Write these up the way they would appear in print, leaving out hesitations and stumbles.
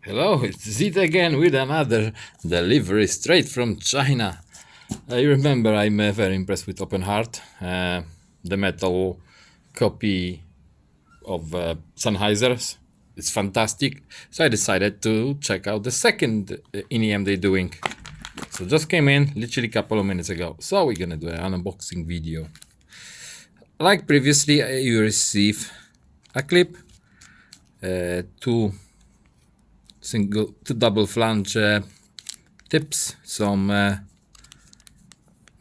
Hello, it's Zit again with another delivery straight from China. I remember I'm very impressed with OpenHeart, the metal copy of Sennheiser's. It's fantastic. So I decided to check out the second IEM they're doing. So just came in literally a couple of minutes ago. So we're gonna do an unboxing video. Like previously, you receive a clip, two double flange tips, some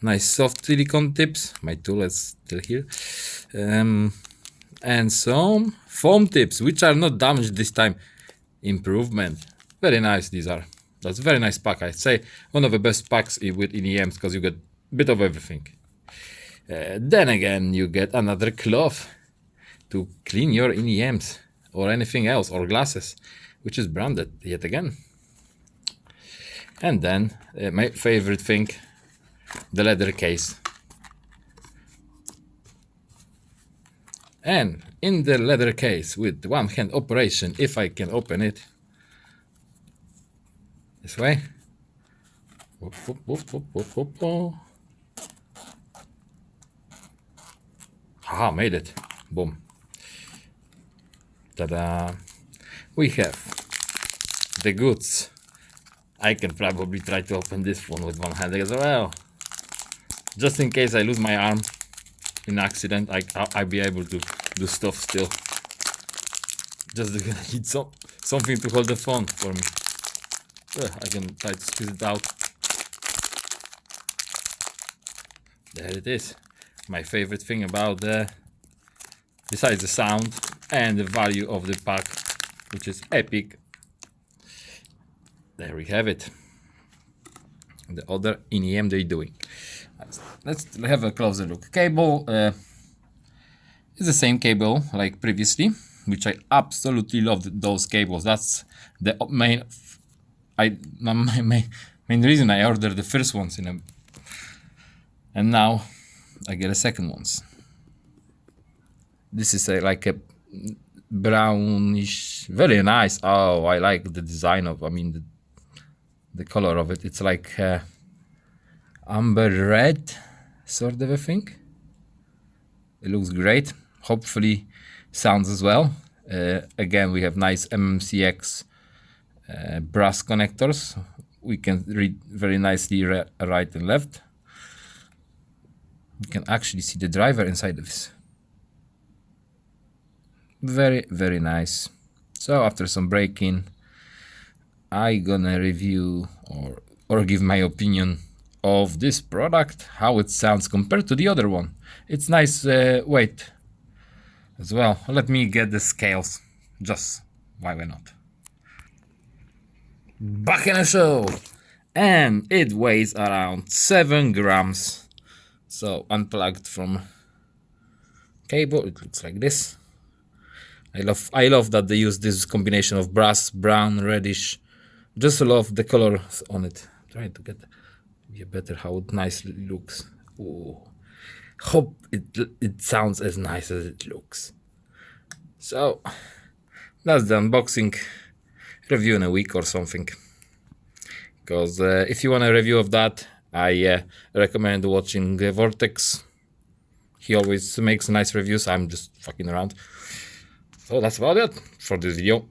nice soft silicone tips. My tool is still here, and some foam tips, which are not damaged this time. Improvement. Very nice. These are. That's a very nice pack. I'd say one of the best packs with IEMs because you get a bit of everything. Then again, you get another cloth to clean your IEMs or anything else, or glasses, which is branded yet again. And then my favorite thing, the leather case. And in the leather case with one hand operation, if I can open it this way. Whoop, whoop, whoop, whoop, whoop, whoop, whoop. Haha, made it. Boom. Ta-da. We have the goods. I can probably try to open this one with one hand as well. Just in case I lose my arm in an accident, I'll be able to do stuff still. Just gonna need something to hold the phone for me. I can try to squeeze it out. There it is. My favorite thing about besides the sound and the value of the pack, which is epic. There we have it. The other IEM they're doing. Let's have a closer look. Cable is the same cable like previously, which I absolutely loved those cables. That's the main reason I ordered the first ones and now I get a second ones. This is like a brownish, very nice. Oh, I like the design of, the color of it. It's like amber red sort of a thing. It looks great. Hopefully sounds as well. Again, we have nice MMCX brass connectors. We can read very nicely right and left. You can actually see the driver inside of this. Very, very nice. So after some break-in, I gonna review or give my opinion of this product, how it sounds compared to the other one. It's nice weight as well. Let me get the scales, just why not. Back in the show, and it weighs around 7 grams. So unplugged from cable, it looks like this. I love that they use this combination of brass, brown, reddish. Just love the colors on it. Trying to get better how it nicely looks. Ooh. Hope it sounds as nice as it looks. So that's the unboxing. Review in a week or something. Because if you want a review of that, I recommend watching Vortex. He always makes nice reviews. I'm just fucking around. So that's about it for this video.